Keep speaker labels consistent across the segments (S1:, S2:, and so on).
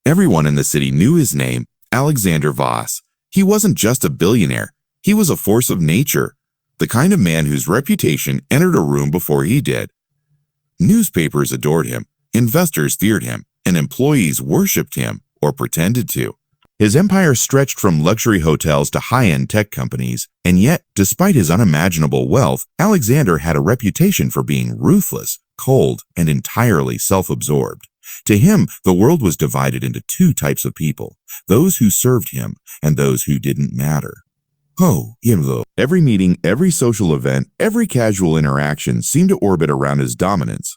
S1: Everyone in the city knew his name, Alexander Voss. He wasn't just a billionaire. He was a force of nature, the kind of man whose reputation entered a room before he did. Newspapers adored him, investors feared him, and employees worshipped him, or pretended to. His empire stretched from luxury hotels to high-end tech companies, and yet, despite his unimaginable wealth, Alexander had a reputation for being ruthless, cold, and entirely self-absorbed. To him, the world was divided into two types of people, those who served him and those who didn't matter. Every meeting, every social event, every casual interaction seemed to orbit around his dominance.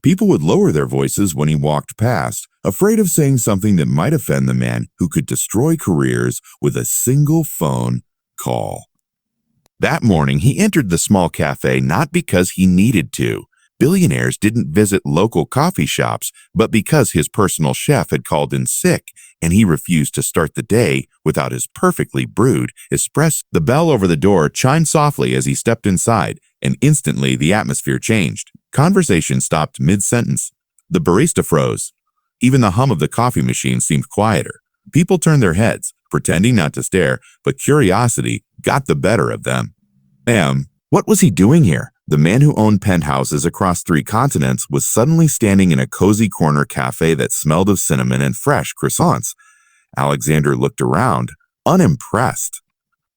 S1: People would lower their voices when he walked past, afraid of saying something that might offend the man who could destroy careers with a single phone call. That morning, he entered the small cafe not because he needed to. Billionaires didn't visit local coffee shops, but because his personal chef had called in sick and he refused to start the day without his perfectly brewed espresso. The bell over the door chimed softly as he stepped inside, and instantly the atmosphere changed. Conversation stopped mid-sentence. The barista froze. Even the hum of the coffee machine seemed quieter. People turned their heads, pretending not to stare, but curiosity got the better of them. What was he doing here? The man who owned penthouses across 3 continents was suddenly standing in a cozy corner cafe that smelled of cinnamon and fresh croissants. Alexander looked around, unimpressed.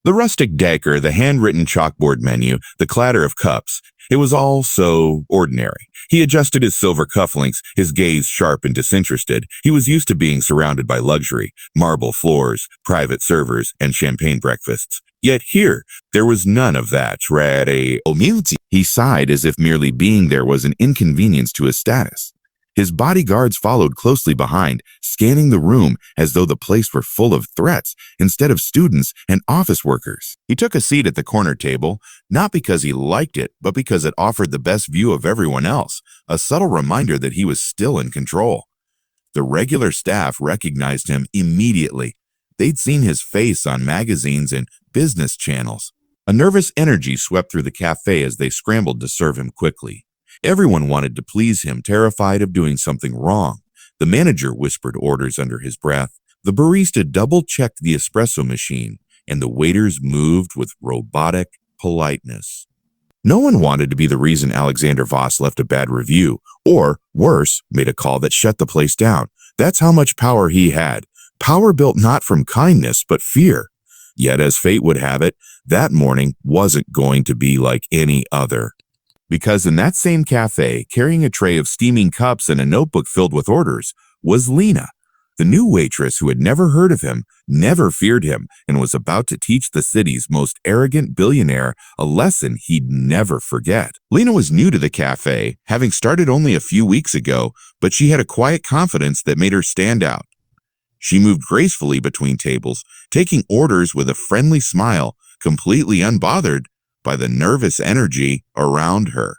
S1: The rustic decor, the handwritten chalkboard menu, the clatter of cups, it was all so ordinary. He adjusted his silver cufflinks, his gaze sharp and disinterested. He was used to being surrounded by luxury, marble floors, private servers, and champagne breakfasts. Yet here, there was none of that. He sighed as if merely being there was an inconvenience to his status. His bodyguards followed closely behind, scanning the room as though the place were full of threats instead of students and office workers. He took a seat at the corner table, not because he liked it, but because it offered the best view of everyone else, a subtle reminder that he was still in control. The regular staff recognized him immediately. They'd seen his face on magazines and business channels. A nervous energy swept through the cafe as they scrambled to serve him quickly. Everyone wanted to please him, terrified of doing something wrong. The manager whispered orders under his breath. The barista double-checked the espresso machine, and the waiters moved with robotic politeness. No one wanted to be the reason Alexander Voss left a bad review, or, worse, made a call that shut the place down. That's how much power he had. Power built not from kindness, but fear. Yet, as fate would have it, that morning wasn't going to be like any other. Because in that same cafe, carrying a tray of steaming cups and a notebook filled with orders, was Lena, the new waitress who had never heard of him, never feared him, and was about to teach the city's most arrogant billionaire a lesson he'd never forget. Lena was new to the cafe, having started only a few weeks ago, but she had a quiet confidence that made her stand out. She moved gracefully between tables, taking orders with a friendly smile, completely unbothered by the nervous energy around her.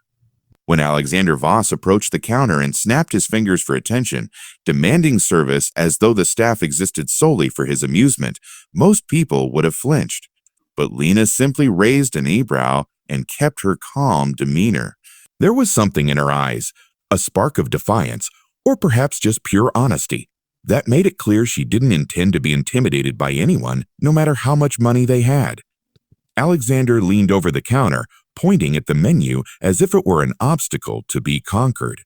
S1: When Alexander Voss approached the counter and snapped his fingers for attention, demanding service as though the staff existed solely for his amusement, most people would have flinched. But Lena simply raised an eyebrow and kept her calm demeanor. There was something in her eyes, a spark of defiance, or perhaps just pure honesty, that made it clear she didn't intend to be intimidated by anyone, no matter how much money they had. Alexander leaned over the counter, pointing at the menu as if it were an obstacle to be conquered.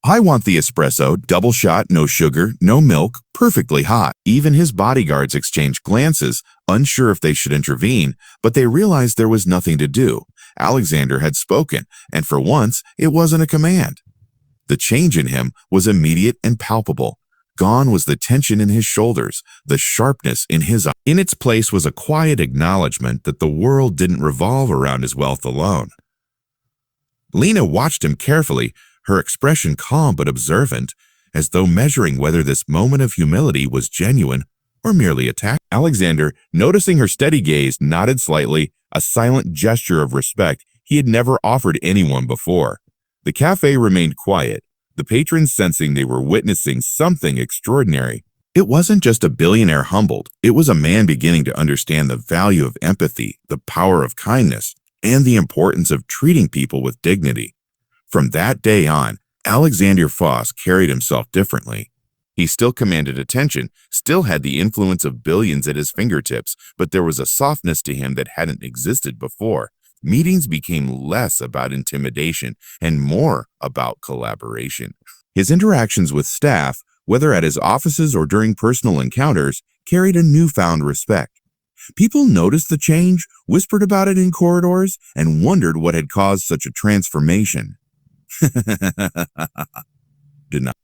S1: "I want the espresso, double shot, no sugar, no milk, perfectly hot." Even his bodyguards exchanged glances, unsure if they should intervene, but they realized there was nothing to do. Alexander had spoken, and for once, it wasn't a command. The change in him was immediate and palpable. Gone was the tension in his shoulders, the sharpness in his eyes. In its place was a quiet acknowledgement that the world didn't revolve around his wealth alone. Lena watched him carefully, her expression calm but observant, as though measuring whether this moment of humility was genuine or merely attack. Alexander, noticing her steady gaze, nodded slightly, a silent gesture of respect he had never offered anyone before. The cafe remained quiet, the patrons sensing they were witnessing something extraordinary. It wasn't just a billionaire humbled, it was a man beginning to understand the value of empathy, the power of kindness, and the importance of treating people with dignity. From that day on, Alexander Voss carried himself differently. He still commanded attention, still had the influence of billions at his fingertips, but there was a softness to him that hadn't existed before. Meetings became less about intimidation and more about collaboration. His interactions with staff, whether at his offices or during personal encounters, carried a newfound respect. People noticed the change, whispered about it in corridors, and wondered what had caused such a transformation.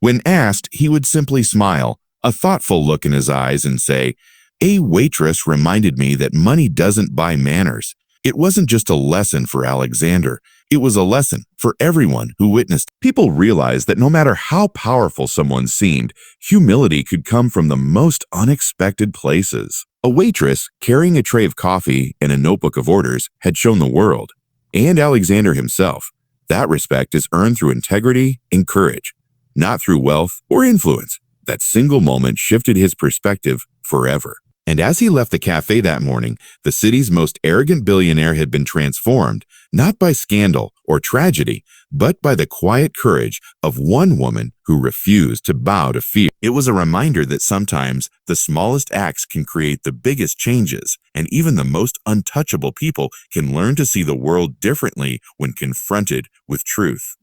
S1: When asked, he would simply smile, a thoughtful look in his eyes, and say, "A waitress reminded me that money doesn't buy manners." It wasn't just a lesson for Alexander. It was a lesson for everyone who witnessed. People realized that no matter how powerful someone seemed, humility could come from the most unexpected places. A waitress carrying a tray of coffee and a notebook of orders had shown the world, and Alexander himself, that respect is earned through integrity and courage, not through wealth or influence. That single moment shifted his perspective forever. And as he left the cafe that morning, the city's most arrogant billionaire had been transformed, not by scandal or tragedy, but by the quiet courage of one woman who refused to bow to fear. It was a reminder that sometimes the smallest acts can create the biggest changes, and even the most untouchable people can learn to see the world differently when confronted with truth.